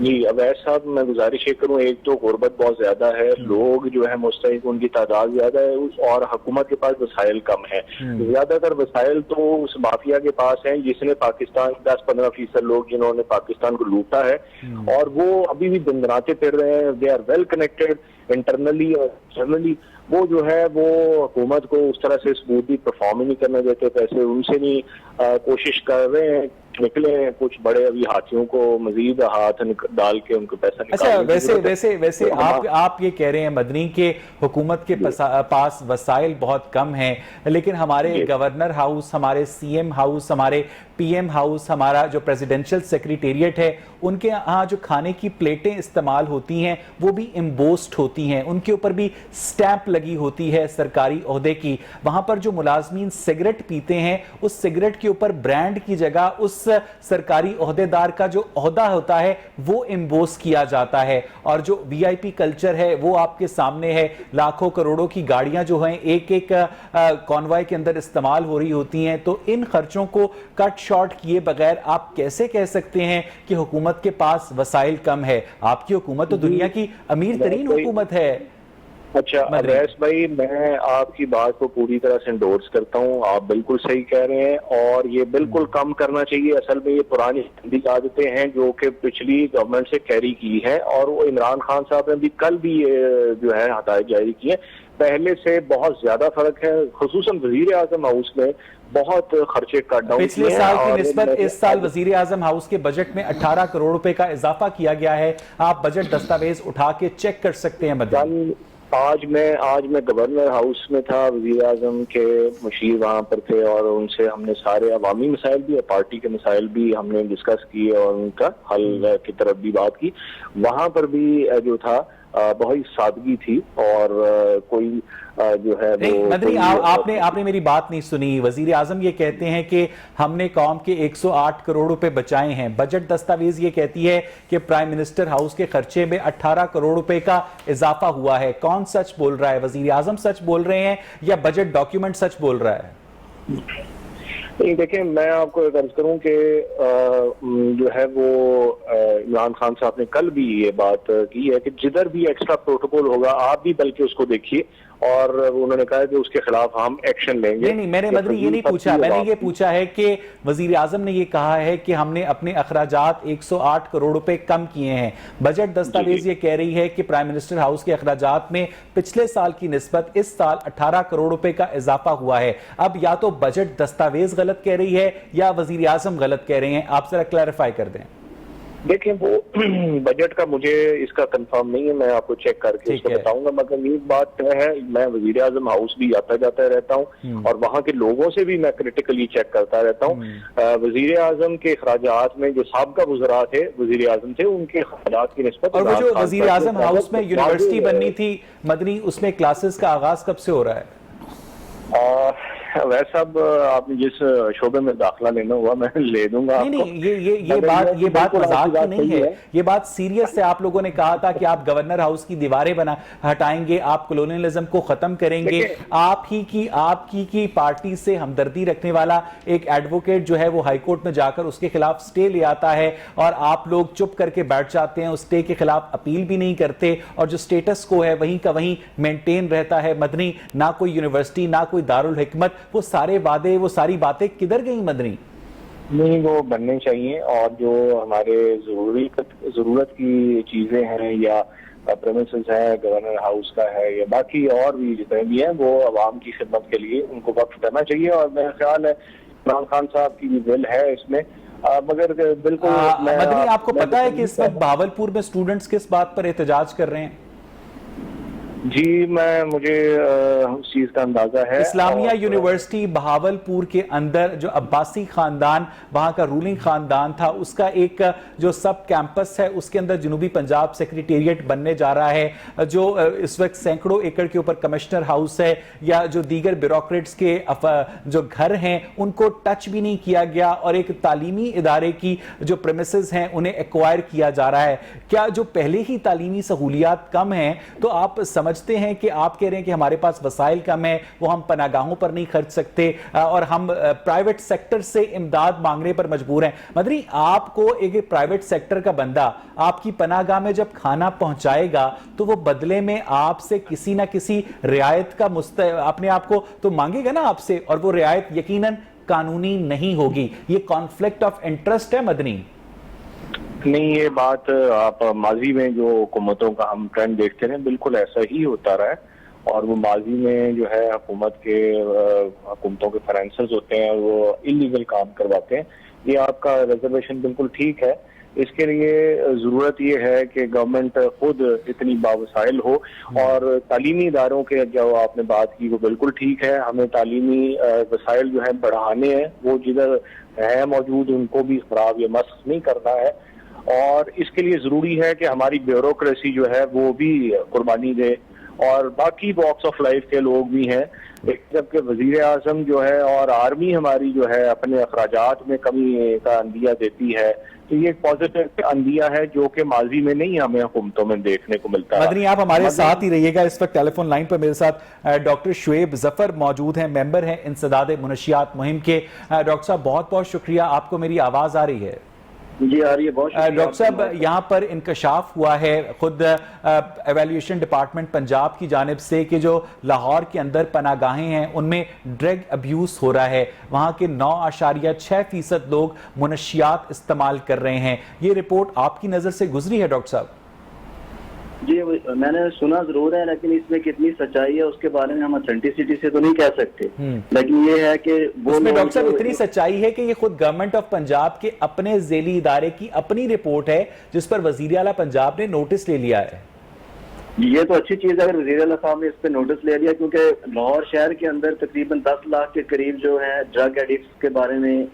جی عویس صاحب میں گزارش یہ کروں، ایک تو غربت بہت زیادہ ہے، لوگ جو ہے مستحق ان کی تعداد زیادہ ہے، اور حکومت کے پاس وسائل کم ہے. زیادہ تر وسائل تو اس مافیا کے پاس ہیں جس نے پاکستان 10-15% لوگ جنہوں نے پاکستان کو لوٹا ہے، اور وہ ابھی بھی دندناتے پھر رہے ہیں. They are well connected internally اور ایکسٹرنلی. وہ جو ہے وہ حکومت کو اس طرح سے ثبوتی پرفارم ہی نہیں کرنے دیتے، پیسے ان سے نہیں کوشش کر رہے ہیں نکلے ہیں. کچھ بڑے ابھی ہاتھیوں کو مزید ہاتھ ڈال کے ان کو پیسہ نکالنے. اچھا ویسے آپ یہ کہہ رہے ہیں مدنی کہ حکومت کے پاس وسائل بہت کم ہیں، لیکن ہمارے گورنر ہاؤس، ہمارے سی ایم ہاؤس، ہمارے پی ایم ہاؤس، ہمارا جو پریزیڈنشل سیکریٹریٹ ہے، ان کے ہاں جو کھانے کی پلیٹیں استعمال ہوتی ہیں وہ بھی امبوسڈ ہوتی ہیں، ان کے اوپر بھی سٹیمپ لگی ہوتی ہے سرکاری عہدے کی. وہاں پر جو ملازمین سگریٹ پیتے ہیں اس سگریٹ کے اوپر برانڈ کی جگہ اس سرکاری عہدے دار کا جو عہدہ ہوتا ہے وہ امبوس کیا جاتا ہے. اور جو وی آئی پی کلچر ہے وہ آپ کے سامنے ہے. لاکھوں کروڑوں کی گاڑیاں جو ہیں ایک ایک کانوائے کے اندر استعمال ہو رہی ہوتی ہیں. تو ان خرچوں کو کٹ شارٹ کیے بغیر آپ کیسے کہہ سکتے ہیں کہ حکومت کے پاس وسائل کم ہے؟ آپ کی حکومت تو دنیا کی امیر ترین حکومت ہے. اچھا اویس بھائی، میں آپ کی بات کو پوری طرح سے انڈورس کرتا ہوں. آپ بالکل صحیح کہہ رہے ہیں، اور یہ بالکل کم کرنا چاہیے. اصل میں یہ پرانی گندی عادتیں ہیں جو کہ پچھلی گورنمنٹ سے کیری کی ہیں، اور وہ عمران خان صاحب نے بھی کل بھی جو ہے ہدایت جاری کی ہے. پہلے سے بہت زیادہ فرق ہے، خصوصاً وزیر اعظم ہاؤس میں بہت خرچے کٹ ڈاؤن پچھلے سال کی نسبت اس سال وزیر اعظم ہاؤس کے بجٹ میں 18 کروڑ روپے کا اضافہ کیا گیا ہے. آپ بجٹ دستاویز اٹھا کے چیک کر سکتے ہیں. مدنی آج میں گورنر ہاؤس میں تھا، وزیر اعظم کے مشیر وہاں پر تھے، اور ان سے ہم نے سارے عوامی مسائل بھی اور پارٹی کے مسائل بھی ہم نے ڈسکس کیے اور ان کا حل کی طرف بھی بات کی. وہاں پر بھی جو تھا بہت سادگی تھی، اور کوئی جو ہے مدنی آپ نے میری بات نہیں سنی. وزیر اعظم یہ کہتے ہیں کہ ہم نے قوم کے 108 کروڑ روپے بچائے ہیں. بجٹ دستاویز یہ کہتی ہے کہ پرائم منسٹر ہاؤس کے خرچے میں 18 کروڑ روپے کا اضافہ ہوا ہے. کون سچ بول رہا ہے؟ وزیر اعظم سچ بول رہے ہیں یا بجٹ ڈاکیومنٹ سچ بول رہا ہے؟ دیکھیں، میں آپ کو عرض کروں کہ جو ہے وہ عمران خان صاحب نے کل بھی یہ بات کی ہے کہ جدھر بھی ایکسٹرا پروٹوکول ہوگا آپ بھی بلکہ اس کو دیکھیے، اور انہوں نے کہا کہ اس کے خلاف ہم ایکشن لیں گے. نہیں، میں نے مدنی یہ نہیں پوچھا. میں نے یہ پوچھا ہے کہ وزیر اعظم نے یہ کہا ہے کہ ہم نے اپنے اخراجات 108 کروڑ روپے کم کیے ہیں. بجٹ دستاویز یہ کہہ رہی ہے کہ پرائم منسٹر ہاؤس کے اخراجات میں پچھلے سال کی نسبت اس سال 18 کروڑ روپے کا اضافہ ہوا ہے. اب یا تو بجٹ دستاویز غلط کہہ رہی ہے یا وزیر اعظم غلط کہہ رہے ہیں. آپ ذرا کلیریفائی کر دیں. دیکھیں، وہ بجٹ کا مجھے اس کا کنفرم نہیں ہے، میں آپ کو چیک کر کے اس کو بتاؤں گا. مگر یہ بات ہے، میں وزیر اعظم ہاؤس بھی آتا جاتا رہتا ہوں، اور وہاں کے لوگوں سے بھی میں کریٹیکلی چیک کرتا رہتا ہوں. وزیر اعظم کے اخراجات میں جو سابقہ وزراء تھے، وزیر اعظم تھے، ان کے اخراجات کی نسبت، اور وہ جو وزیر اعظم ہاؤس میں یونیورسٹی بننی تھی مدنی، اس میں کلاسز کا آغاز کب سے ہو رہا ہے؟ ویسے اب آپ نے جس شعبے میں داخلہ لینا ہوا میں لے دوں گا. نہیں، یہ بات مذاق کی نہیں ہے، یہ بات سیریس ہے. آپ لوگوں نے کہا تھا کہ آپ گورنر ہاؤس کی دیواریں ہٹائیں گے، آپ کولونیلزم کو ختم کریں گے. آپ کی پارٹی سے ہمدردی رکھنے والا ایک ایڈوکیٹ جو ہے وہ ہائی کورٹ میں جا کر اس کے خلاف سٹے لے آتا ہے، اور آپ لوگ چپ کر کے بیٹھ جاتے ہیں، اس سٹے کے خلاف اپیل بھی نہیں کرتے، اور جو سٹیٹس کو ہے وہیں کا وہیں مینٹین رہتا ہے. مدنی، نہ کوئی یونیورسٹی، نہ کوئی دارالحکمت، وہ سارے وعدے، وہ ساری باتیں کدھر گئیں مدنی؟ نہیں، وہ بننے چاہیے. اور جو ہمارے ضرورت کی چیزیں ہیں یا پریمیسز ہے، گورنر ہاؤس کا ہے یا باقی اور بھی جتنے بھی ہیں، وہ عوام کی خدمت کے لیے ان کو وقف کرنا چاہیے. اور میرا خیال ہے عمران خان صاحب کی بھی ول ہے اس میں. مگر بالکل مدنی، آپ کو پتا ہے کہ اس وقت بہاولپور میں اسٹوڈنٹس کس بات پر احتجاج کر رہے ہیں؟ جی، مجھے اس چیز کا اندازہ ہے. اسلامیہ یونیورسٹی بہاولپور کے اندر جو عباسی خاندان وہاں کا رولنگ خاندان تھا، اس کا ایک جو سب کیمپس ہے، اس کے اندر جنوبی پنجاب سیکریٹریٹ بننے جا رہا ہے، جو اس وقت سینکڑوں ایکڑ کے اوپر کمشنر ہاؤس ہے یا جو دیگر بیوروکریٹس کے جو گھر ہیں ان کو ٹچ بھی نہیں کیا گیا، اور ایک تعلیمی ادارے کی جو پریمیسز ہیں انہیں ایکوائر کیا جا رہا ہے. کیا جو پہلے ہی تعلیمی سہولیات کم ہیں تو آپ سمجھتے ہیں کہ آپ کہہ رہے ہیں کہ ہمارے پاس وسائل کم ہیں, وہ ہم پناہ گاہوں پر نہیں خرچ سکتے اور ہم پرائیویٹ سیکٹر سے امداد مانگنے پر مجبور ہیں؟ مدنی, آپ کو ایک پرائیویٹ سیکٹر کا بندہ آپ کی پناہ گاہ میں جب کھانا پہنچائے گا تو وہ بدلے میں آپ سے کسی نہ کسی رعایت کا اپنے آپ کو تو مانگے گا نا آپ سے, اور وہ رعایت یقیناً قانونی نہیں ہوگی. یہ کانفلکٹ آف انٹرسٹ ہے مدنی؟ نہیں, یہ بات آپ ماضی میں جو حکومتوں کا ہم ٹرینڈ دیکھتے ہیں بالکل ایسا ہی ہوتا رہا ہے, اور وہ ماضی میں جو ہے حکومتوں کے فائنینسرز ہوتے ہیں وہ انلیگل کام کرواتے ہیں. یہ آپ کا ریزرویشن بالکل ٹھیک ہے. اس کے لیے ضرورت یہ ہے کہ گورنمنٹ خود اتنی باوسائل ہو, اور تعلیمی اداروں کے جو آپ نے بات کی وہ بالکل ٹھیک ہے. ہمیں تعلیمی وسائل جو ہیں بڑھانے ہیں, وہ جدھر ہے موجود ان کو بھی خراب یا مسخ نہیں کرنا ہے, اور اس کے لیے ضروری ہے کہ ہماری بیوروکریسی جو ہے وہ بھی قربانی دے, اور باقی واکس آف لائف کے لوگ بھی ہیں. جبکہ وزیر اعظم جو ہے اور آرمی ہماری جو ہے اپنے اخراجات میں کمی کا اندیہ دیتی ہے, تو یہ ایک پازیٹیو اندیہ ہے جو کہ ماضی میں نہیں ہمیں حکومتوں میں دیکھنے کو ملتا ہے. مدنی, آپ ہمارے ساتھ ہی رہیے گا. اس وقت ٹیلی فون لائن پر میرے ساتھ ڈاکٹر شعیب ظفر موجود ہیں, ممبر ہیں انسداد منشیات مہم کے. ڈاکٹر صاحب بہت بہت شکریہ. آپ کو میری آواز آ رہی ہے؟ جی آ رہی ہے, بہت شکریہ. ڈاکٹر صاحب, یہاں پر انکشاف ہوا ہے خود ایویلیوشن ڈپارٹمنٹ پنجاب کی جانب سے کہ جو لاہور کے اندر پناہ گاہیں ہیں ان میں ڈرگ ابیوز ہو رہا ہے. وہاں کے 9.6% لوگ منشیات استعمال کر رہے ہیں. یہ رپورٹ آپ کی نظر سے گزری ہے ڈاکٹر صاحب؟ جی میں نے سنا ضرور ہے, لیکن اس میں کتنی سچائی ہے اس کے بارے میں ہم اتھینٹسٹی سے تو نہیں کہہ سکتے. لیکن یہ ہے کہ وہ اس میں ڈاکٹر صاحب اتنی سچائی ہے کہ یہ خود گورنمنٹ آف پنجاب کے اپنے ذیلی ادارے کی اپنی رپورٹ ہے جس پر وزیر اعلیٰ پنجاب نے نوٹس لے لیا ہے. یہ تو اچھی چیز ہے اگر وزیر اعلیٰ صاحب نے اس پہ نوٹس لے لیا, کیونکہ لاہور شہر کے اندر تقریباً 10 لاکھ کے قریب جو ہے ڈرگ ایڈکٹس کے بارے میں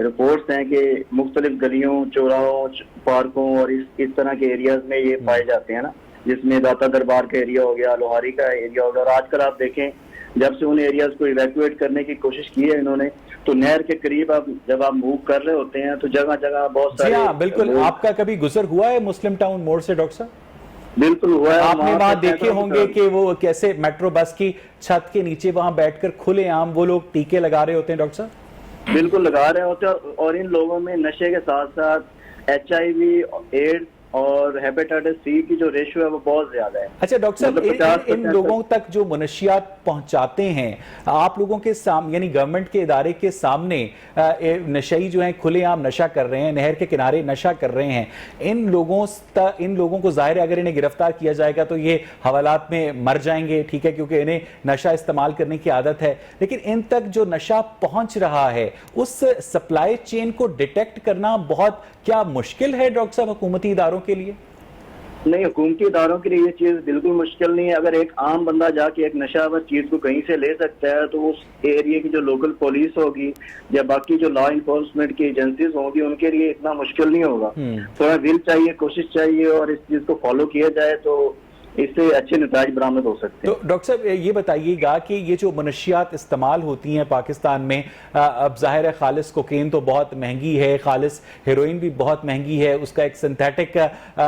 رپورٹس ہیں کہ مختلف گلیوں, چوراہوں, پارکوں اور اس طرح کے ایریاز میں یہ پائے جاتے ہیں نا, جس میں داتا دربار کا ایریا ہو گیا, لوہاری کا ایریا ہو گیا. اور آج کل آپ دیکھیں جب سے ان ایریاز کو ایویکویٹ کرنے کی کوشش کی ہے انہوں نے, تو نہر کے قریب جب آپ موو کر رہے ہوتے ہیں تو جگہ جگہ بہت سارے. جی ہاں بالکل. آپ کا کبھی گزر ہوا ہے مسلم ٹاؤن موڑ سے ڈاکٹر صاحب؟ بالکل ہوا ہے. آپ نے وہاں دیکھے ہوں گے کہ وہ کیسے میٹرو بس کی چھت کے نیچے وہاں بیٹھ کر کھلے عام وہ لوگ ٹیکے لگا رہے ہوتے ہیں ڈاکٹر صاحب. بالکل لگا رہے ہوتے ہیں, اور ان لوگوں میں نشے کے ساتھ ساتھ HIV, ایڈز اور ہیپیٹائٹس سی کی جو ریشو ہے وہ بہت زیادہ ہے. اچھا ڈاکٹر صاحب, ان لوگوں تک جو منشیات پہنچاتے ہیں آپ لوگوں کے سامنے, یعنی گورنمنٹ کے ادارے کے سامنے نشئی جو ہیں کھلے عام نشہ کر رہے ہیں, نہر کے کنارے نشہ کر رہے ہیں, ان لوگوں کو ظاہر ہے اگر انہیں گرفتار کیا جائے گا تو یہ حوالات میں مر جائیں گے, ٹھیک ہے, کیونکہ انہیں نشہ استعمال کرنے کی عادت ہے. لیکن ان تک جو نشہ پہنچ رہا ہے اس سپلائی چین کو ڈیٹیکٹ کرنا بہت کیا مشکل ہے ڈاکٹر صاحب حکومتی اداروں کے لیے؟ نہیں, حکومتی اداروں کے لیے یہ چیز بالکل مشکل نہیں ہے. اگر ایک عام بندہ جا کے ایک نشہ آور چیز کو کہیں سے لے سکتا ہے تو اس ایریا کی جو لوکل پولیس ہوگی یا باقی جو لا انفورسمنٹ کی ایجنسیز ہوں گی ان کے لیے اتنا مشکل نہیں ہوگا. تھوڑا دل چاہیے, کوشش چاہیے, اور اس چیز کو فالو کیا جائے تو اس سے اچھے نتائج برآمد ہو سکتے ہیں. تو ڈاکٹر صاحب یہ بتائیے گا کہ یہ جو منشیات استعمال ہوتی ہیں پاکستان میں, اب ظاہر ہے خالص کوکین تو بہت مہنگی ہے, خالص ہیروئن بھی بہت مہنگی ہے, اس کا ایک سنتھیٹک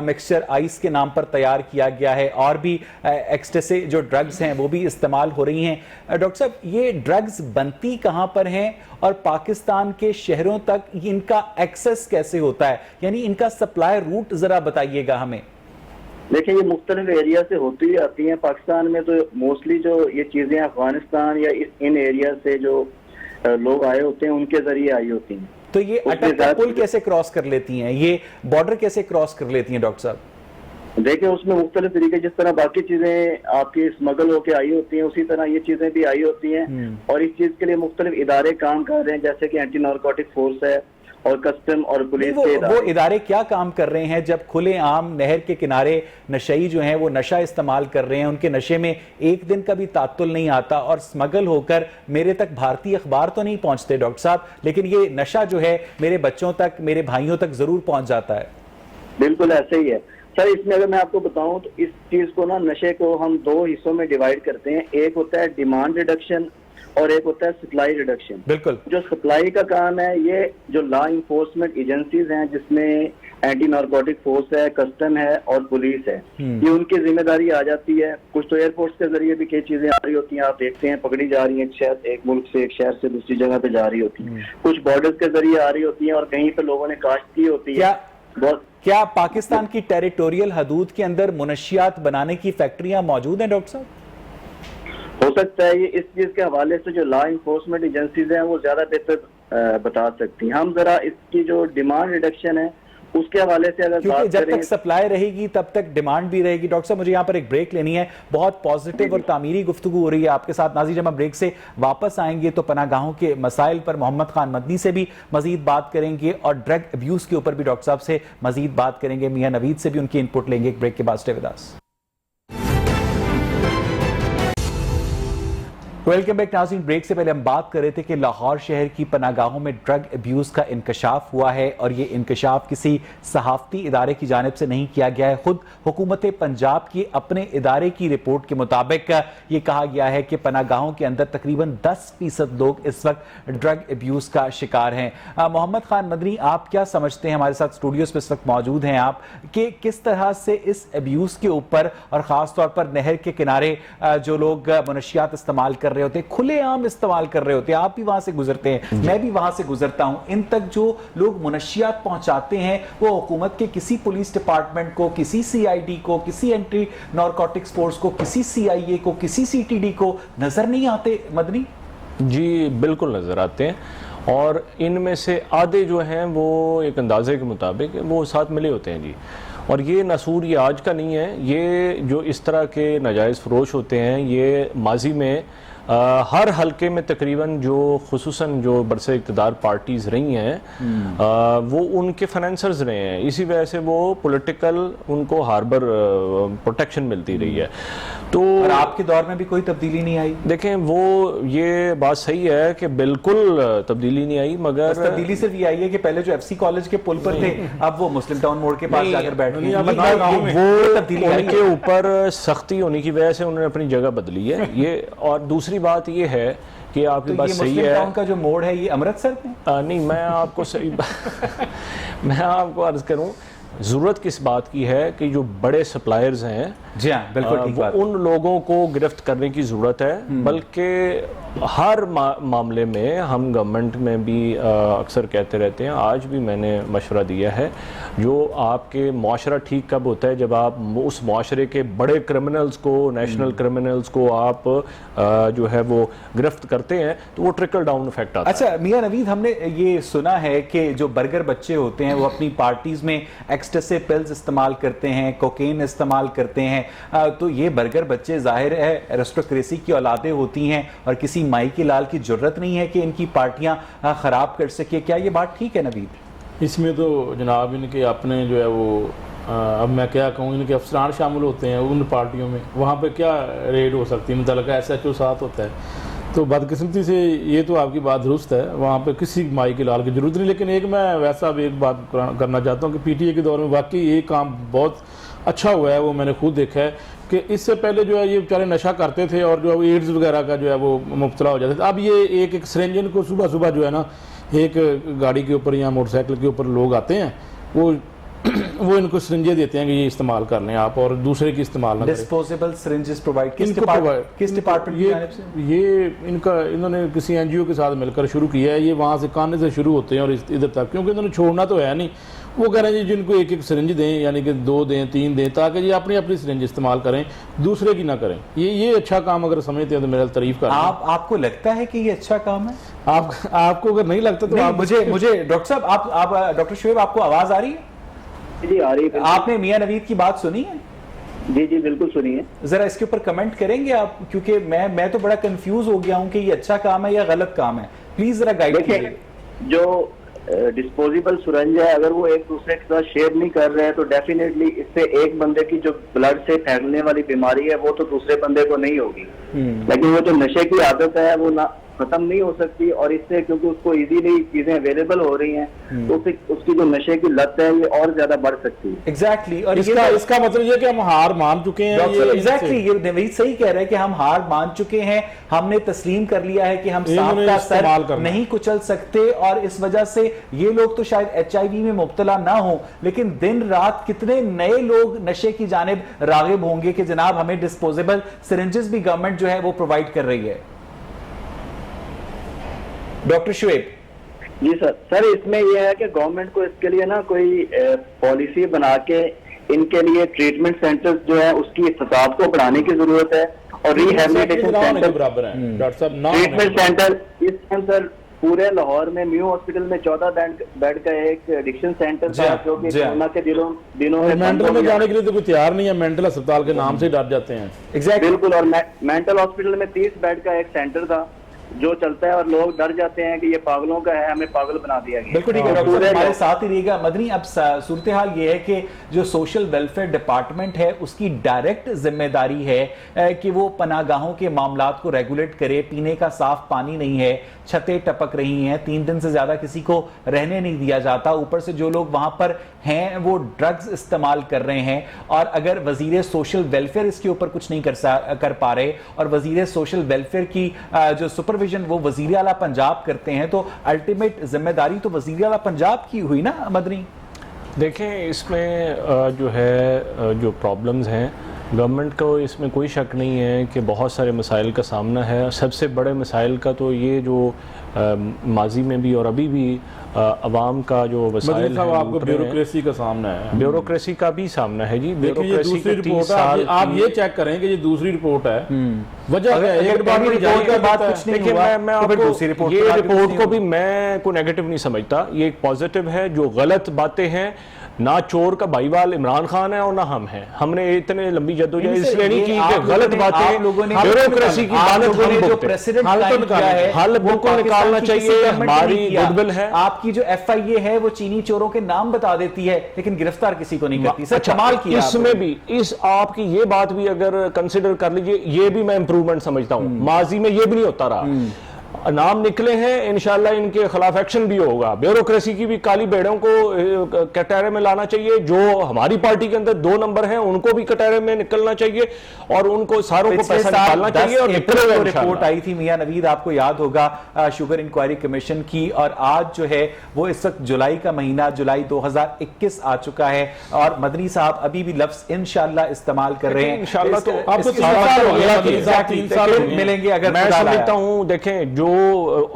مکسچر آئس کے نام پر تیار کیا گیا ہے, اور بھی ایکسٹیسی جو ڈرگز ہیں وہ بھی استعمال ہو رہی ہیں. ڈاکٹر صاحب یہ ڈرگز بنتی کہاں پر ہیں اور پاکستان کے شہروں تک ان کا ایکسس کیسے ہوتا ہے, یعنی ان کا سپلائی روٹ ذرا بتائیے گا ہمیں. دیکھیں یہ مختلف ایریا سے ہوتی آتی ہیں. پاکستان میں تو موسٹلی جو یہ چیزیں افغانستان یا ان ایریا سے جو لوگ آئے ہوتے ہیں ان کے ذریعے آئی ہوتی ہیں. تو یہ اٹک کا پل کیسے کراس کر لیتی ہیں, یہ بارڈر کیسے کراس کر لیتی ہیں ڈاکٹر صاحب؟ دیکھیں اس میں مختلف طریقے, جس طرح باقی چیزیں آپ کی اسمگل ہو کے آئی ہوتی ہیں اسی طرح یہ چیزیں بھی آئی ہوتی ہیں, اور اس چیز کے لیے مختلف ادارے کام کر رہے ہیں, جیسے کہ اینٹی نارکوٹک فورس ہے اور کسٹم اور پولیس کے وہ ادارے کیا کام کر رہے ہیں جب کھلے عام نہر کے کنارے نشئی جو ہیں وہ نشہ استعمال کر رہے ہیں, ان کے نشے میں ایک دن کا بھی تعطل نہیں آتا, اور سمگل ہو کر میرے تک بھارتی اخبار تو نہیں پہنچتے ڈاکٹر صاحب, لیکن یہ نشہ جو ہے میرے بچوں تک, میرے بھائیوں تک ضرور پہنچ جاتا ہے. بالکل ایسے ہی ہے سر. اس میں اگر میں آپ کو بتاؤں تو اس چیز کو نا, نشے کو ہم 2 حصوں میں ڈیوائیڈ کرتے ہیں. ایک ہوتا ہے ڈیمانڈ ریڈکشن اور ایک ہوتا ہے سپلائی ریڈکشن. بالکل. جو سپلائی کا کام ہے یہ جو لا انفورسمنٹ ایجنسیز ہیں جس میں اینٹی نارکوٹک فورس ہے, کسٹم ہے اور پولیس ہے, یہ ان کی ذمہ داری آ جاتی ہے. کچھ تو ایئرپورٹس کے ذریعے بھی کئی چیزیں آ رہی ہوتی ہیں, آپ دیکھتے ہیں پکڑی جا رہی ہیں, ایک ملک سے ایک شہر سے دوسری جگہ پہ جا رہی ہوتی ہیں. کچھ بارڈرز کے ذریعے آ رہی ہوتی ہیں اور کہیں پہ لوگوں نے کاشت کی ہوتی ہے. کیا پاکستان کی ٹیریٹوریل حدود کے اندر منشیات بنانے کی فیکٹریاں موجود ہیں ڈاکٹر صاحب؟ ہو سکتا ہے یہ اس چیز کے حوالے سے جو لا انفورسمنٹ ایجنسیز ہیں وہ زیادہ بہتر بتا سکتی ہیں. ہم ذرا اس کی جو ڈیمانڈ ریڈکشن ہے اس کے حوالے سے اگر کیونکہ جب تک سپلائی رہے گی تب تک ڈیمانڈ بھی رہے گی. ڈاکٹر صاحب مجھے یہاں پر ایک بریک لینی ہے, بہت پازیٹیو اور تعمیری گفتگو ہو رہی ہے آپ کے ساتھ. ناظرین جب ہم بریک سے واپس آئیں گے تو پناہ گاہوں کے مسائل پر محمد خان مدنی سے بھی مزید بات کریں گے اور ڈرگ ابیوز کے اوپر بھی ڈاکٹر صاحب سے مزید بات کریں گے. میاں نوید سے بھی ان کی ان پٹ لیں گے. ایک بریک کے بعد stay with us. Welcome back ناظرین. بریک سے پہلے ہم بات کر رہے تھے کہ لاہور شہر کی پناہ گاہوں میں ڈرگ ابیوز کا انکشاف ہوا ہے اور یہ انکشاف کسی صحافتی ادارے کی جانب سے نہیں کیا گیا ہے. خود حکومت پنجاب کی اپنے ادارے کی رپورٹ کے مطابق یہ کہا گیا ہے کہ پناہ گاہوں کے اندر تقریباً 10% لوگ اس وقت ڈرگ ابیوز کا شکار ہیں. محمد خان مدنی, آپ کیا سمجھتے ہیں, ہمارے ساتھ اسٹوڈیوز پہ اس وقت موجود ہیں آپ, کہ کس طرح سے اس ابیوز کے اوپر اور خاص طور پر نہر کے کنارے جو لوگ منشیات استعمال کر رہے ہوتے ہیں, کھلے عام استعمال کر رہے ہوتے ہیں, آپ بھی وہاں سے گزرتے ہیں, میں بھی وہاں سے گزرتا ہوں, ان تک جو لوگ منشیات پہنچاتے ہیں وہ حکومت کے کسی پولیس ڈپارٹمنٹ کو, کسی سی آئی ڈی کو, کسی اینٹی نارکوٹکس فورس کو, کسی سی آئی اے کو, کسی سی ٹی ڈی کو نظر نہیں آتے مدنی؟ جی بالکل نظر آتے ہیں, اور ان میں سے آدھے جو ہیں وہ ایک اندازے کے مطابق وہ ساتھ ملے ہوتے ہیں. جی, اور یہ نصور یہ آج کا نہیں ہے, یہ جو اس طرح کے ناجائز فروش ہوتے ہیں یہ ماضی میں ہر حلقے میں تقریباً جو خصوصاً جو برسر اقتدار پارٹیز رہی ہیں وہ ان کے فنانسرز رہے ہیں, اسی وجہ سے وہ پولیٹیکل ان کو ہاربر پروٹیکشن ملتی رہی ہے. تو اور آپ کے دور میں بھی کوئی تبدیلی نہیں آئی؟ دیکھیں وہ یہ بات صحیح ہے کہ بالکل تبدیلی نہیں آئی, مگر تبدیلی صرف یہ آئی ہے کہ پہلے جو ایف سی کالج کے پل پر تھے اب وہ مسلم ٹاؤن موڑ کے پاس جا کر بیٹھ گئے. وہ ان کے اوپر سختی ہونے کی وجہ سے انہوں نے اپنی جگہ بدلی ہے. یہ اور دوسری بات یہ ہے کہ آپ کی بات صحیح ہے, ٹاؤن کا جو موڑ ہے یہ امرتسر میں نہیں, میں آپ کو میں آپ کو عرض کروں, ضرورت کس بات کی ہے کہ جو بڑے سپلائرز ہیں جی ہاں بالکل ٹھیک بات, ان لوگوں کو گرفت کرنے کی ضرورت ہے. بلکہ ہر معاملے میں ہم گورنمنٹ میں بھی اکثر کہتے رہتے ہیں, آج بھی میں نے مشورہ دیا ہے, جو آپ کے معاشرہ ٹھیک کب ہوتا ہے, جب آپ اس معاشرے کے بڑے کرمنلز کو, نیشنل کرمنلز کو آپ جو ہے وہ گرفت کرتے ہیں تو وہ ٹرکل ڈاؤن افیکٹ آتا ہے. اچھا میاں نوید, ہم نے یہ سنا ہے کہ جو برگر بچے ہوتے ہیں وہ اپنی پارٹیز میں ایکسٹیسی پلز استعمال کرتے ہیں, کوکین استعمال کرتے ہیں, تو یہ برگر بچے ظاہر ہے ایرسٹوکریسی کی اولادیں ہوتی ہیں اور کسی مائی کے لال کی جرت نہیں ہے کہ ان کی پارٹیاں خراب کر سکے. کیا یہ بات ٹھیک ہے نوید؟ اس میں تو جناب ان کے اپنے جو ہے وہ اب میں کیا کہوں, ان کے افسران شامل ہوتے ہیں ان پارٹیوں میں, وہاں پہ کیا ریڈ ہو سکتی ہے, متعلقہ ایس ایچ او ساتھ ہوتا ہے. تو بدقسمتی سے یہ تو آپ کی بات درست ہے, وہاں پہ کسی مائی کے لال کی ضرورت نہیں. لیکن ایک میں ویسا بھی ایک بات کرنا چاہتا ہوں کہ پی ٹی اے کے دور میں واقعی یہ کام بہت اچھا ہوا ہے, وہ میں نے خود دیکھا ہے کہ اس سے پہلے جو ہے یہ بیچارے نشہ کرتے تھے اور جو ہے وہ ایڈز وغیرہ کا جو ہے وہ مبتلا ہو جاتے تھے. اب یہ ایک سرنجن کو صبح صبح جو ہے نا ایک گاڑی کے اوپر یا موٹر سائیکل کے اوپر لوگ آتے ہیں, وہ ان کو سرنجے دیتے ہیں کہ یہ استعمال کر لیں آپ اور دوسرے کی استعمال نہ کریں. ڈسپوزیبل سرنجز پرووائڈ کس ڈپارٹمنٹ کی جانب سے؟ یہ انہوں نے کسی این جی او کے ساتھ مل کر شروع کیا ہے. یہ وہاں سے کانے سے شروع ہوتے ہیں اور ادھر تک, کیونکہ انہوں نے چھوڑنا تو ہے نہیں. وہ کہہ رہے ہیں جی جن کو ایک ایک سرنج دیں, یعنی کہ 2 دیں 3 دیں, تاکہ یہ اپنی اپنی سرنج استعمال کریں, دوسرے کی نہ کریں. یہ اچھا کام اگر سمجھتے ہیں تو میرا تعریف کریں. آپ کو لگتا ہے کہ یہ اچھا کام ہے؟ آپ کو اگر نہیں لگتا تو مجھے ڈاکٹر صاحب, آپ ڈاکٹر شعیب, آپ کو آواز آ رہی ہے؟ جی آ رہی ہے. آپ نے میاں نوید کی بات سنی ہے؟ جی جی بالکل سنی ہے. ذرا اس کے اوپر کمنٹ کریں گے آپ, کیونکہ میں تو بڑا کنفیوز ہو گیا ہوں کہ یہ اچھا کام ہے یا غلط کام ہے. پلیز ذرا گائیڈ کیجیے. جو ڈسپوزیبل سرنج ہے اگر وہ ایک دوسرے کے ساتھ شیئر نہیں کر رہے ہیں تو ڈیفینیٹلی اس سے ایک بندے کی جو بلڈ سے پھیلنے والی بیماری ہے وہ تو دوسرے بندے کو نہیں ہوگی, لیکن وہ جو نشے کی عادت ہے وہ نہ ختم نہیں ہو سکتی, اور اس سے کیونکہ اس کو ایزیلی چیزیں اویلیبل ہو رہی ہیں تو اس کی جو نشے کی لت ہے یہ اور زیادہ بڑھ سکتی ہے. ایگزیکٹلی, اور اس کا مطلب یہ کہ ہم ہار مان چکے ہیں. ایگزیکٹلی, یہ نوید صحیح کہہ رہے ہیں کہ ہم ہار مان چکے ہیں, ہم نے تسلیم کر لیا ہے کہ ہم سانپ کا سر نہیں کچل سکتے, اور اس وجہ سے یہ لوگ تو شاید HIV میں مبتلا نہ ہوں, لیکن دن رات کتنے نئے لوگ نشے کی جانب راغب ہوں گے کہ جناب ہمیں ڈسپوزیبل سرنجز بھی گورنمنٹ جو ہے وہ پرووائڈ کر رہی ہے. ڈاکٹر شعیب. جی سر, اس میں یہ ہے کہ گورنمنٹ کو اس کے لیے نا کوئی پالیسی بنا کے ان کے لیے ٹریٹمنٹ سینٹر جو ہے اس کی تعداد کو بڑھانے کی ضرورت ہے, اور ریہیبلیٹیشن ٹریٹمنٹ سینٹر اس ٹائم سر پورے لاہور میں میو ہاسپٹل میں 14 بیڈ کا ایک ایڈکشن سینٹر تھا جو کہ کورونا کے دنوں میں مینٹل میں جانے کے لیے تو کوئی تیار نہیں ہے, مینٹل اسپتال کے نام سے ڈر جاتے ہیں. بالکل, اور مینٹل ہاسپٹل میں 30 بیڈ کا ایک سینٹر تھا جو چلتا ہے, اور لوگ ڈر جاتے ہیں کہ یہ پاگلوں کا ہے, ہمیں پاگل بنا دیا گیا. بالکل ٹھیک ہے ڈاکٹر صاحب, ہمارے ساتھ ہی رہیے گا. مدنی, اب صورتحال یہ ہے کہ جو سوشل ویلفیئر ڈپارٹمنٹ ہے اس کی ڈائریکٹ ذمہ داری ہے کہ وہ پناہ گاہوں کے معاملات کو ریگولیٹ کرے. پینے کا صاف پانی نہیں ہے, چھتیں ٹپک رہی ہیں, 3 دن سے زیادہ کسی کو رہنے نہیں دیا جاتا, اوپر سے جو لوگ وہاں پر ہیں وہ ڈرگز استعمال کر رہے ہیں, اور اگر وزیر سوشل ویلفیئر اس کے اوپر کچھ نہیں کر پا رہے, اور وزیر سوشل ویلفیئر کی جو سپرویژن وہ وزیر اعلیٰ پنجاب کرتے ہیں, تو الٹیمیٹ ذمہ داری تو وزیر اعلیٰ پنجاب کی ہوئی نا مدنی. دیکھیں, اس میں جو ہے جو پرابلمز ہیں گورنمنٹ کو, اس میں کوئی شک نہیں ہے کہ بہت سارے مسائل کا سامنا ہے. سب سے بڑے مسائل کا تو یہ جو ماضی میں بھی اور ابھی بھی عوام کا جو وسائل ہیں, آپ کو بیوروکریسی کا سامنا ہے. بیوروکریسی کا بھی سامنا ہے جی. بیوروکریسی کا 30 سال آپ یہ چیک کریں کہ یہ دوسری رپورٹ ہے, وجہ کیا ہے؟ یہ رپورٹ کو بھی میں کوئی نیگیٹو نہیں سمجھتا, یہ ایک پازیٹیو ہے. جو غلط باتیں ہیں, نہ چور کا بھائی وال عمران خان ہے اور نہ ہم ہیں, ہم نے اتنے لمبی جدوجہد اس لیے نہیں کی کہ غلط باتیں بیوروکریسی کی حالت ہم بھگتے. حل بالکل نکالنا چاہیے, ہماری گڈ ول ہے. آپ کی جو FIA ہے وہ چینی چوروں کے نام بتا دیتی ہے لیکن گرفتار کسی کو نہیں کرتی. سر کمال کیا اس میں بھی, اس آپ کی یہ بات بھی اگر کنسیڈر کر لیجئے, یہ بھی میں امپروومنٹ سمجھتا ہوں. ماضی میں یہ بھی نہیں ہوتا رہا, نام نکلے ہیں, انشاءاللہ ان کے خلاف ایکشن بھی ہوگا. بیوروکریسی کی بھی کالی بھیڑوں کو کٹہرے میں لانا چاہیے. جو ہماری پارٹی کے اندر 2 نمبر ہیں ان کو بھی کٹہرے میں نکلنا چاہیے, اور ان کو ساروں کو پیسہ نکالنا چاہیے. اور رپورٹ آئی تھی میاں نوید, آپ کو یاد ہوگا, شوگر انکوائری کمیشن کی, اور آج جو ہے وہ اس وقت جولائی کا مہینہ, جولائی 2021 آ چکا ہے, اور مدنی صاحب ابھی بھی لفظ انشاءاللہ استعمال کر رہے ہیں. انشاءاللہ تو آپ کو 3 سال ملیں گے اگر میں سمجھتا ہوں. دیکھیں, جو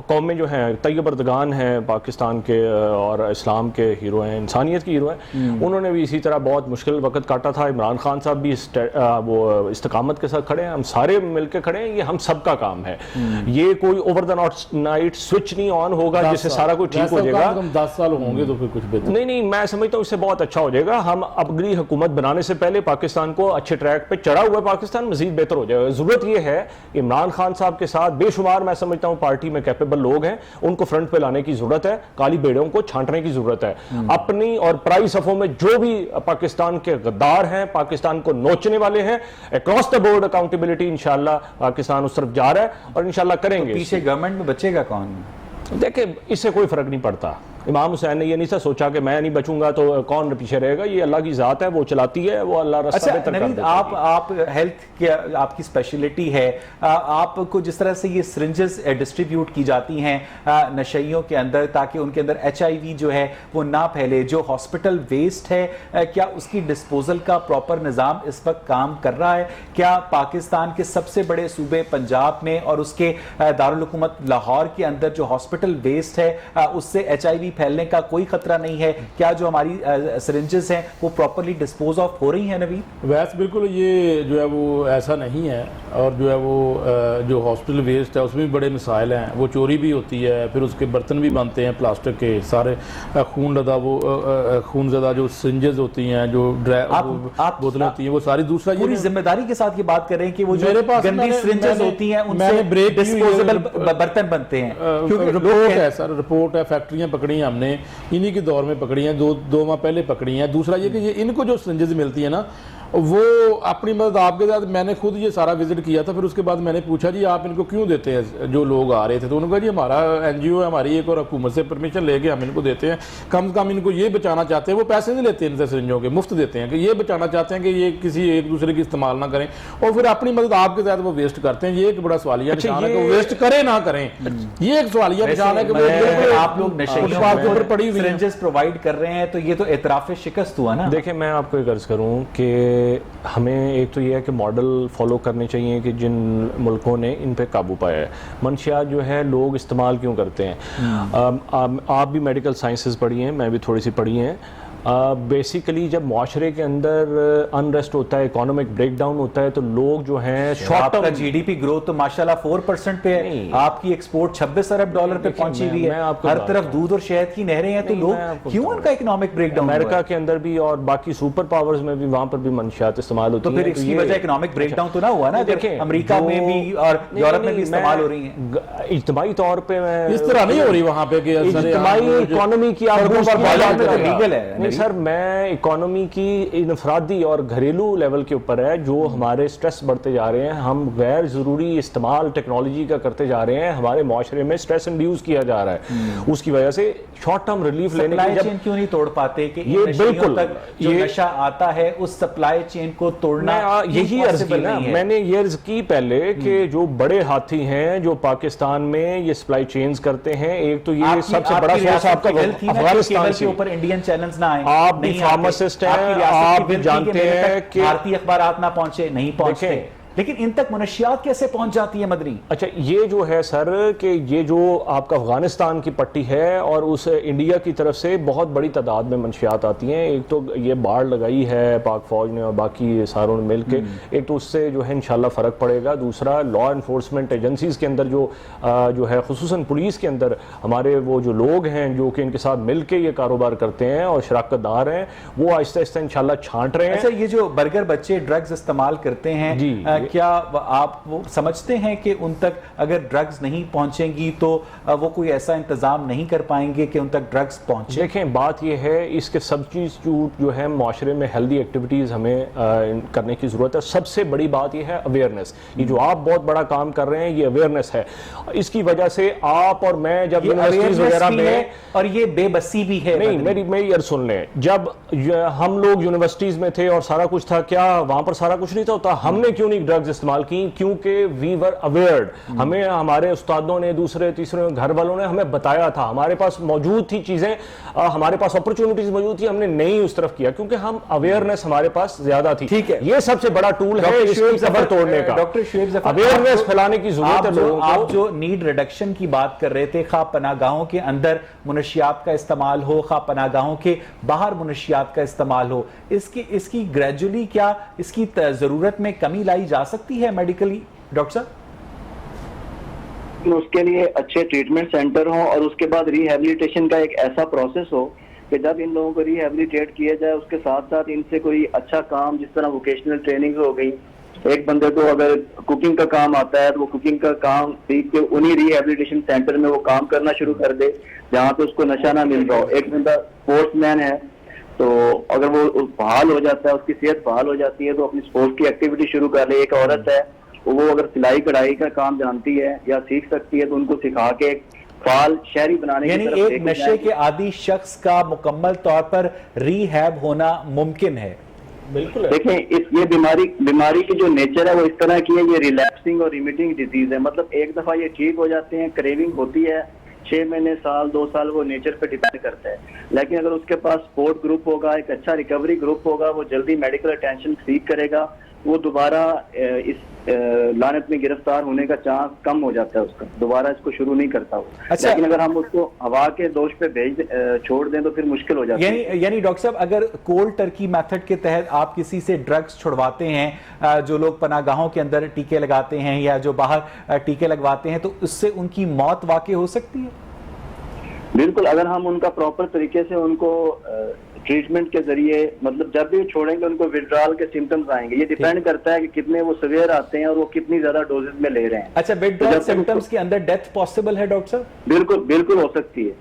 قومیں جو ہیں, طیب اردگان ہیں پاکستان کے اور اسلام کے ہیرو ہیں, انسانیت کے ہیرو ہیں, انہوں نے بھی اسی طرح بہت مشکل وقت کاٹا تھا. عمران خان صاحب بھی وہ استقامت کے ساتھ کھڑے ہیں, ہم سارے مل کے کھڑے ہیں. یہ ہم سب کا کام ہے. یہ کوئی اوور دا نائٹ سوئچ نہیں آن ہوگا جس سے سارا کچھ ٹھیک ہو جائے گا. 10 سال ہوں گے تو پھر کچھ بہتر نہیں, میں سمجھتا ہوں اس سے بہت اچھا ہو جائے گا. ہم اپنی حکومت بنانے سے پہلے پاکستان کو اچھے ٹریک پہ چڑھا ہوا ہے, پاکستان مزید بہتر ہو جائے گا. ضرورت یہ ہے عمران خان صاحب کے ساتھ بے شمار میں سمجھتا ہوں پارٹی میں کیپیبل لوگ ہیں, ان کو فرنٹ پہ لانے کی ضرورت ہے. کالی بیڑوں کو چھانٹنے کی ضرورت ہے. اپنی اور پرائی صفوں میں جو بھی پاکستان کے غدار ہیں, پاکستان کو نوچنے والے ہیں, اکراس دا بورڈ اکاؤنٹیبلٹی انشاءاللہ پاکستان اس طرف جا رہا ہے, اور انشاءاللہ کریں گے. پیچھے گورنمنٹ میں بچے گا کون؟ دیکھیں, اس سے کوئی فرق نہیں پڑتا. امام حسین نے یہ نہیں تھا سوچا کہ میں نہیں بچوں گا تو کون پیچھے رہے گا. یہ اللہ کی ذات ہے, وہ چلاتی ہے, وہ اللہ رستہ بہتر کر دیتا ہے. آپ ہیلتھ کے آپ کی اسپیشلٹی ہے, آپ کو جس طرح سے یہ سرنجز ڈسٹریبیوٹ کی جاتی ہیں نشئیوں کے اندر تاکہ ان کے اندر HIV جو ہے وہ نہ پھیلے, جو ہاسپٹل ویسٹ ہے کیا اس کی ڈسپوزل کا پراپر نظام اس وقت کام کر رہا ہے؟ کیا پاکستان کے سب سے بڑے صوبے پنجاب میں اور اس کے دارالحکومت لاہور کے اندر جو ہاسپٹل ویسٹ ہے اس سے HIV پھیلنے کا کوئی خطرہ نہیں ہے؟ کیا جو ہماری سرنجز ہیں وہ پراپرلی ڈسپوز آف ہو رہی ہیں نوید؟ ویسے بالکل یہ جو ہے وہ ایسا نہیں ہے, اور جو ہے وہ جو ہاسپٹل ویسٹ ہے اس میں بھی بڑے مسائل ہیں. وہ چوری بھی ہوتی ہے, پھر اس کے برتن بھی بنتے ہیں پلاسٹک کے سارے, خون زدہ جو سرنجز ہوتی ہیں, جو بوتلیں ہوتی ہیں, وہ ساری. دوسرا یہ پوری ذمہ داری کے ساتھ یہ بات کر رہے ہیں کہ وہ جو گندی سرنجز ہوتی ہیں ان سے ڈسپوزیبل برتن بنتے ہیں. رپورٹ ہے سر, رپورٹ ہے, فیکٹریاں پکڑی ہیں ہم نے, انہی کے دور میں پکڑی ہیں, 2 ماہ پہلے پکڑی ہیں. دوسرا یہ کہ ان کو جو سرنجز ملتی ہیں نا وہ اپنی مدد آپ کے ساتھ میں نے خود یہ سارا وزٹ کیا تھا. پھر اس کے بعد میں نے پوچھا جی آپ ان کو کیوں دیتے ہیں جو لوگ آ رہے تھے, تو انہوں نے کہا جی ہمارا این جی او ہے, ہماری ایک اور حکومت سے پرمیشن لے کے ہم ان کو دیتے ہیں, کم سے کم ان کو یہ بچانا چاہتے ہیں, وہ پیسے نہیں لیتے ان سے سرنجوں کے, مفت دیتے ہیں کہ یہ بچانا چاہتے ہیں کہ یہ کسی ایک دوسرے کی استعمال نہ کریں, اور پھر اپنی مدد آپ کے ساتھ وہ ویسٹ کرتے ہیں. یہ ایک بڑا سوالیہ نشان ہے کہ وہ ویسٹ کریں نہ کریں, یہ ایک سوالیہ نشان ہے کہ آپ لوگ سرنجز پرووائڈ کر رہے ہیں, تو یہ تو اعتراف شکست ہوا نا. دیکھیں میں آپ کو ایک عرض کروں کہ ہمیں ایک تو یہ ہے کہ ماڈل فالو کرنے چاہیے کہ جن ملکوں نے ان پہ قابو پایا ہے. منشیات جو ہے لوگ استعمال کیوں کرتے ہیں, آپ بھی میڈیکل سائنسز پڑھی ہیں, میں بھی تھوڑی سی پڑھی ہیں. بیسیکلی جب معاشرے کے اندر انریسٹ ہوتا ہے, اکانومک بریک ڈاؤن ہوتا ہے, تو لوگ جو ہیں آپ کا جی ڈی پی گروتھ تو ماشاءاللہ 4% پہ ہے, آپ کی ایکسپورٹ 26 ارب ڈالر پہ پہنچی ہوئی ہے, ہر طرف دودھ اور شہد کی نہریں ہیں, تو لوگ کیوں ان کا اکنامک بریک ڈاؤن؟ امریکہ کے اندر بھی اور باقی سپر پاورز میں بھی وہاں پر بھی منشیات استعمال ہوتی ہیں, تو پھر اس کی وجہ اکنامک بریک ڈاؤن تو نہ ہوا نا. دیکھیں امریکہ میں بھی اور یورپ میں بھی استعمال ہو رہی ہیں. اجتماعی طور پہ اس طرح نہیں ہو رہی وہاں پہ کہ اجتماعی اکانومی کی لیگل ہے. نہیں سر, میں اکانومی کی انفرادی اور گھریلو لیول کے اوپر ہے, جو ہمارے سٹریس بڑھتے جا رہے ہیں, ہم غیر ضروری استعمال ٹیکنالوجی کا کرتے جا رہے ہیں, ہمارے معاشرے میں سٹریس انڈیوس کیا جا رہا ہے, اس کی وجہ سے شارٹ ٹرم ریلیف لینے سپلائی چین کیوں نہیں توڑ پاتے کہ یہ بالکل جو نشہ آتا ہے اس سپلائی چین کو توڑنا یہی عرض کی نا, میں نے یہ عرض کی پہلے کہ جو بڑے ہاتھی ہیں جو پارکستان میں یہ سپلائی چینز کرتے ہیں, ایک تو یہ سب سے بڑا سورس آپ کا افغانستان کے اوپر انڈین چینلز نہ آئیں, آپ بھی فارماسسٹ ہیں, آپ بھی جانتے ہیں کہ بھارتی اخبارات نہ پہنچے, نہیں پہنچتے, لیکن ان تک منشیات کیسے پہنچ جاتی ہے مدنی؟ اچھا یہ جو ہے سر کہ یہ جو آپ کا افغانستان کی پٹی ہے اور اس انڈیا کی طرف سے بہت بڑی تعداد میں منشیات آتی ہیں. ایک تو یہ باڑ لگائی ہے پاک فوج نے اور باقی ساروں نے مل کے, ایک تو اس سے جو ہے انشاءاللہ فرق پڑے گا. دوسرا لا انفورسمنٹ ایجنسیز کے اندر جو ہے خصوصاً پولیس کے اندر ہمارے وہ جو لوگ ہیں جو کہ ان کے ساتھ مل کے یہ کاروبار کرتے ہیں اور شراکت دار ہیں, وہ آہستہ آہستہ انشاءاللہ چھانٹ رہے ہیں. اچھا یہ جو برگر بچے ڈرگز استعمال کرتے ہیں, کیا آپ وہ سمجھتے ہیں کہ ان تک اگر ڈرگز نہیں پہنچیں گی تو وہ کوئی ایسا انتظام نہیں کر پائیں گے کہ ان تک ڈرگز پہنچے؟ دیکھیں بات یہ ہے, اس کے سبسٹیٹیوٹ جو ہے معاشرے میں ہیلدی ایکٹیویٹیز ہمیں کرنے کی ضرورت ہے. سب سے بڑی بات یہ ہے اویئرنیس. یہ جو آپ بہت بڑا کام کر رہے ہیں یہ اویئرنیس ہے. اس کی وجہ سے آپ اور میں جب یونیورسٹیز وغیرہ میں, اور یہ بے بسی بھی ہے, نہیں میری عرض سن لیں, جب ہم لوگ یونیورسٹیز میں تھے اور سارا کچھ تھا, کیا وہاں پر سارا کچھ نہیں تھا؟ ہم نے کیوں نہیں ڈرگز استعمال کی؟ کیونکہ وی ور اویئرڈ. ہمیں ہمارے استادوں نے, دوسرے تیسرے گھر والوں نے ہمیں بتایا تھا, ہمارے پاس موجود تھی چیزیں, ہمارے پاس اپرچونٹیز موجود تھی, ہم نے نہیں اس طرف کیا کیونکہ ہم اویئرنیس ہمارے پاس زیادہ تھی. ٹھیک ہے, یہ سب سے بڑا ٹول ہے اس کی قبر توڑنے کا. ڈاکٹر شعیب ظفر, اویئرنیس پھیلانے کی ضرورت ہے لوگوں کو. آپ جو نیڈ ریڈکشن کی بات کر رہے تھے, خواہ پناہ گاہوں کے اندر منشیات کا استعمال ہو, خواہ پناہ گاہوں کے باہر منشیات کا استعمال ہو, اس کی گریجولی کیا اس کی ضرورت میں کمی لائی جا سکتی ہے میڈیکلی ڈاکٹر صاحب؟ اس کے لیے اچھے ٹریٹمنٹ سینٹر ہوں اور اس کے بعد ری ہیبلیٹیشن کا ایک ایسا پروسیس ہو کہ جب ان لوگوں کو ری ہیبلیٹیٹ کیا جائے, اس کے ساتھ ساتھ ان سے کوئی اچھا کام, جس طرح ووکیشنل ٹریننگ ہو گئی, ایک بندے کو اگر کوکنگ کا کام آتا ہے تو وہ کوکنگ کا کام سیکھ کے انہی ری ہیبلیٹیشن سینٹر میں وہ کام کرنا شروع کر دے جہاں پہ اس کو نشہ نہ مل رہا ہو. ایک بندہ اسپورٹس مین ہے تو اگر وہ بحال ہو جاتا ہے, اس کی صحت بحال ہو جاتی ہے, تو اپنی اسپورٹس کی ایکٹیویٹی شروع کر لے. ایک عورت ہے وہ اگر سلائی کڑھائی کا کام جانتی ہے یا سیکھ سکتی ہے تو ان کو سکھا کے ایک فعال شہری بنانے کی طرف, یعنی ایک نشے کے عادی شخص کا مکمل طور پر ری ہیب ہونا ممکن ہے. بالکل دیکھیں یہ بیماری کی جو نیچر ہے وہ اس طرح کی ہے, یہ ریلیپسنگ اور ریمیٹنگ ڈیزیز ہے. مطلب ایک دفعہ یہ ٹھیک ہو جاتے ہیں, کریونگ ہوتی ہے, 6 مہینے, سال, 2 سال, وہ نیچر پہ ڈیپینڈ کرتا ہے. لیکن اگر اس کے پاس سپورٹ گروپ ہوگا, ایک اچھا ریکوری گروپ ہوگا, وہ جلدی میڈیکل اٹینشن سیکھ کرے گا, وہ دوبارہ اس لعنت میں گرفتار ہونے کا چانس کم ہو جاتا ہے, اس کا دوبارہ اس کو شروع نہیں کرتا وہ. لیکن اگر ہم اس کو ہوا کے دوش پہ چھوڑ دیں تو پھر مشکل ہو جاتا ہے. یعنی ڈاکٹر صاحب اگر کولڈ ٹرکی میتھڈ کے تحت آپ کسی سے ڈرگز چھڑواتے ہیں, جو لوگ پناہ گاہوں کے اندر ٹیکے لگاتے ہیں یا جو باہر ٹیکے لگواتے ہیں, تو اس سے ان کی موت واقع ہو سکتی ہے؟ بالکل, اگر ہم ان کا پراپر طریقے سے ان کو ٹریٹمنٹ کے ذریعے, مطلب جب بھی چھوڑیں گے ان کو وڈرال کے سمٹمز آئیں گے. یہ ڈیپینڈ کرتا ہے کہ کتنے وہ سویئر آتے ہیں اور وہ کتنی زیادہ ڈوزز میں لے رہے ہیں. اچھا, وڈرال سمٹمز کے اندر ڈیتھ پاسبل ہے ڈاکٹر صاحب؟ بالکل ہو سکتی ہے.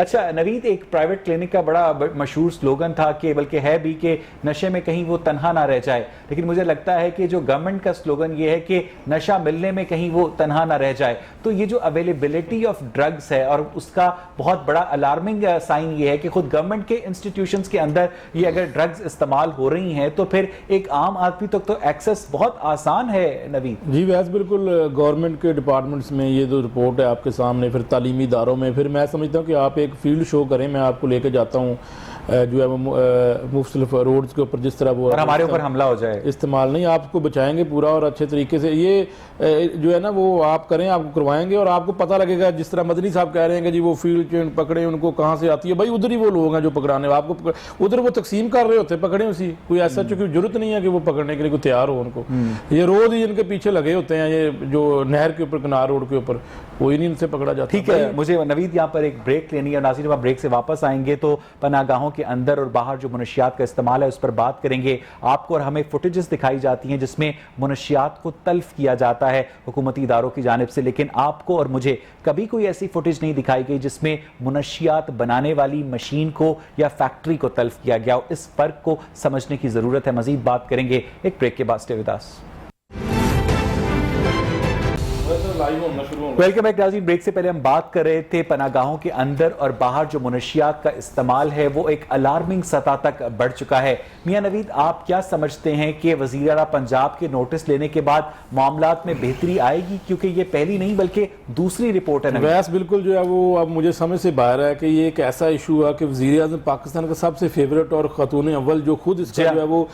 اچھا نوید، ایک پرائیویٹ کلینک کا بڑا مشہور سلوگن تھا کہ بلکہ ہے بھی کہ نشے میں کہیں وہ تنہا نہ رہ جائے، لیکن مجھے لگتا ہے کہ جو گورنمنٹ کا سلوگن یہ ہے کہ نشہ ملنے میں کہیں وہ تنہا نہ رہ جائے. تو یہ جو اویلیبلٹی آف ڈرگز ہے اور اس کا بہت بڑا الارمنگ سائن یہ ہے کہ خود گورنمنٹ کے انسٹیٹیوشنز کے اندر یہ اگر ڈرگز استعمال ہو رہی ہیں تو پھر ایک عام آدمی تک تو ایکسس بہت آسان ہے. نوید جی ویسے بالکل گورنمنٹ کے ڈپارٹمنٹس میں یہ جو رپورٹ ہے آپ کے سامنے، پھر تعلیمی اداروں میں، پھر میں سمجھتا ہوں کہ آپ ایک فیلڈ شو کریں، میں آپ کو لے کے جاتا ہوں جو ہے مختلف روڈز کے اوپر جس طرح وہ اور ہمارے اوپر حملہ ہو جائے استعمال نہیں، آپ کو بچائیں گے پورا اور اچھے طریقے سے. یہ جو ہے نا وہ آپ کریں، آپ کو کروائیں گے اور آپ کو پتہ لگے گا. جس طرح مدنی صاحب کہہ رہے ہیں کہ جی وہ فیلڈ چین پکڑیں، ان کو کہاں سے آتی ہے، بھائی ادھر ہی وہ لوگ ہیں جو پکڑانے، آپ کو ادھر وہ تقسیم کر رہے ہوتے ہیں، پکڑیں اسی. کوئی ایسا چونکہ ضرورت نہیں ہے کہ وہ پکڑنے کے لیے کوئی تیار ہو ان کو. یہ روز ہی ان کے پیچھے لگے ہوتے ہیں، یہ جو نہر کے اوپر کنار روڈ کے اوپر، کوئی نہیں ان سے پکڑا جاتا. ٹھیک ہے، مجھے نوید یہاں پر ایک بریک لینی ہے اور ناظرین جب بریک سے واپس آئیں گے تو پناہ گاہوں کے اندر اور باہر جو منشیات کا استعمال ہے اس پر بات کریں گے. آپ کو اور ہمیں فوٹیجز دکھائی جاتی ہیں جس میں منشیات کو تلف کیا جاتا ہے حکومتی اداروں کی جانب سے، لیکن آپ کو اور مجھے کبھی کوئی ایسی فوٹیج نہیں دکھائی گئی جس میں منشیات بنانے والی مشین کو یا فیکٹری کو تلف کیا گیا. اس فرق کو سمجھنے کی ضرورت ہے. مزید بات کریں گے ایک بریک کے بعد. Stay with us. Welcome back ناظرین. بریک سے پہلے ہم بات کر رہے تھے پناہ گاہوں کے اندر اور باہر جو منشیات کا استعمال ہے وہ ایک الارمنگ سطح تک بڑھ چکا ہے. میاں نوید، آپ کیا سمجھتے ہیں کہ وزیر اعلیٰ پنجاب کے نوٹس لینے کے بعد معاملات میں بہتری آئے گی؟ کیونکہ یہ پہلی نہیں بلکہ دوسری رپورٹ ہے. ویس بالکل جو ہے وہ اب مجھے سمجھ سے باہر ہے کہ یہ ایک ایسا ایشو ہے کہ وزیر اعظم پاکستان کا سب سے فیورٹ اور خاتون اول جو خود اس کا جو ہے وہ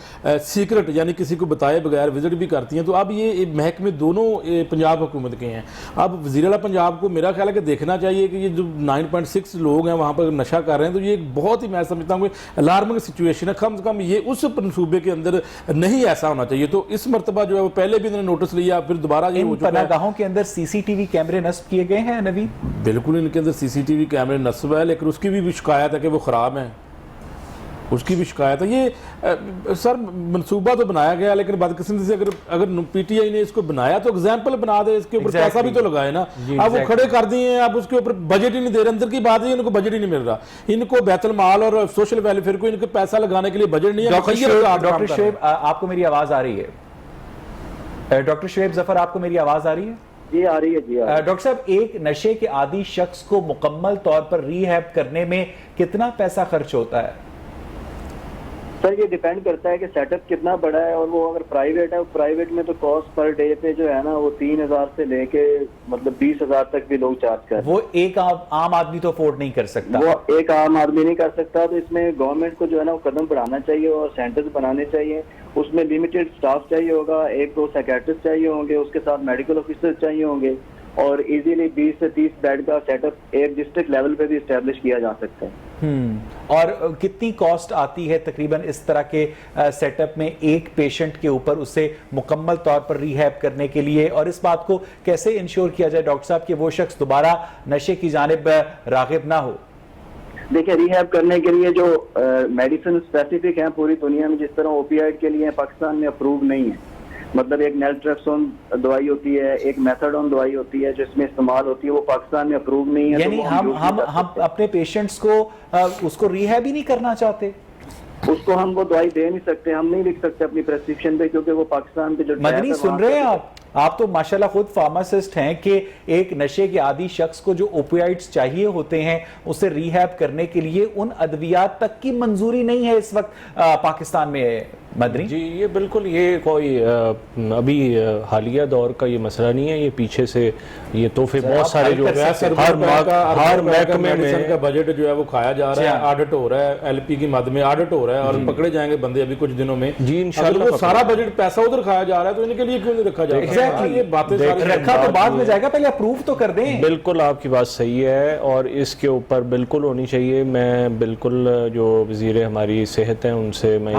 سیکرٹ یعنی کسی کو بتائے بغیر وزٹ بھی کرتی ہیں. تو اب یہ محکمے دونوں پنجاب حکومت کے ہیں. اب وزیر اعلیٰ پنجاب کو میرا خیال ہے کہ دیکھنا چاہیے کہ یہ جو 9.6 لوگ ہیں وہاں پر نشہ کر رہے ہیں، تو یہ ایک بہت ہی میں سمجھتا ہوں کہ الارمنگ سچویشن ہے. کم از کم یہ اس منصوبے کے اندر نہیں ایسا ہونا چاہیے. تو اس مرتبہ جو ہے وہ پہلے بھی انہوں نے نوٹس لیا، پھر دوبارہ یہ ہو چکا ہے. پناہ گاہوں کے اندر سی سی ٹی وی کیمرے نصب کیے گئے ہیں نوید؟ بالکل ان کے اندر سی سی ٹی وی کیمرے نصب ہے، لیکن اس کی بھی شکایت ہے کہ وہ خراب ہیں. اس کی بھی شکایت ہے. یہ سر منصوبہ تو بنایا گیا لیکن بدقسمتی سے اگر پی ٹی آئی نے اس کو بنایا تو اگزامپل بنا دے، اس کے اوپر پیسہ بھی تو لگائے نا. اب وہ کھڑے کر دیے ہیں، اب اس کے اوپر بجٹ ہی نہیں دے رہے. اندر کی بات ہے ان کو بجٹ ہی نہیں مل رہا. ان کو بیت المال اور سوشل ویلفیئر کو ان کو پیسہ لگانے کے لیے بجٹ نہیں ہے. ڈاکٹر شعیب آپ کو میری آواز آ رہی ہے؟ ڈاکٹر شعیب ظفر آپ کو میری آواز آ رہی ہے؟ جی آ رہی ہے. جی ڈاکٹر صاحب، ایک نشے کے عادی شخص کو مکمل طور پر ری ہیب کرنے میں کتنا پیسہ خرچ ہوتا ہے؟ سر یہ ڈیپینڈ کرتا ہے کہ سیٹ اپ کتنا بڑا ہے، اور وہ اگر پرائیویٹ ہے، پرائیویٹ میں تو کاسٹ پر ڈے پہ جو ہے نا وہ 3,000 سے لے کے مطلب 20,000 تک بھی لوگ چارج کر. وہ ایک عام آدمی تو افورڈ نہیں کر سکتا. وہ ایک عام آدمی نہیں کر سکتا. تو اس میں گورنمنٹ کو جو ہے نا وہ قدم بڑھانا چاہیے اور سینٹرز بنانے چاہیے. اس میں لمیٹڈ سٹاف چاہیے ہوگا، 2 سائیکیٹرسٹ چاہیے ہوں گے، اس کے ساتھ میڈیکل آفیسر چاہیے ہوں گے، اور ایزیلی 20 سے 30 بیڈ کا سیٹ اپ ایک ڈسٹرکٹ لیول پہ بھی اسٹیبلش کیا جا سکتا ہے. اور کتنی کاسٹ آتی ہے تقریباً اس طرح کے سیٹ اپ میں ایک پیشنٹ کے اوپر اسے مکمل طور پر ری ہیب کرنے کے لیے؟ اور اس بات کو کیسے انشور کیا جائے ڈاکٹر صاحب کہ وہ شخص دوبارہ نشے کی جانب راغب نہ ہو؟ دیکھیں ری ہیب کرنے کے لیے جو میڈیسن اسپیسیفک ہیں پوری دنیا میں، جس طرح اوپیائڈ کے لیے پاکستان میں اپروو نہیں ہے. مطلب ایک نیلٹریکسون دوائی ہوتی ہے، ایک میتھاڈون دوائی ہوتی ہے جو اس میں استعمال ہوتی ہے، وہ پاکستان میں اپروو نہیں ہے. یعنی ہم اپنے پیشنٹس کو اس کو ری ہیب ہی نہیں کرنا چاہتے؟ اس کو ہم وہ دوائی دے نہیں سکتے، ہم نہیں لکھ سکتے اپنی پریسکرپشن پہ، کیونکہ وہ پاکستان پہ جو مدنی سن رہے ہیں آپ تو ماشاءاللہ خود فارماسسٹ ہیں کہ ایک نشے کے عادی شخص کو جو اوپیائڈز چاہیے ہوتے ہیں اسے ری ہیب کرنے کے لیے ان ادویات تک کی منظوری نہیں ہے اس وقت پاکستان میں. مدنی جی یہ بالکل یہ کوئی ابھی حالیہ دور کا یہ مسئلہ نہیں ہے، یہ پیچھے سے یہ تحفے بہت سارے جو ہر محکمے میں کا بجٹ جو ہے وہ کھایا جا رہا ہے. آڈٹ ہو رہا ہے، ایل پی کی مد میں آڈٹ ہو رہا ہے اور پکڑے جائیں گے بندے ابھی کچھ دنوں میں. جی انشاءاللہ وہ سارا بجٹ پیسہ ادھر کھایا جا رہا ہے، تو ان کے لیے کیوں نہیں رکھا جا رہا؟ یہ باتیں رکھا تو بعد میں جائے گا، پہلے اپروو تو کر دیں. بالکل آپ کی بات صحیح ہے اور اس کے اوپر بالکل ہونی چاہیے. میں بالکل جو وزیر ہماری صحت ہیں ان سے میں یہ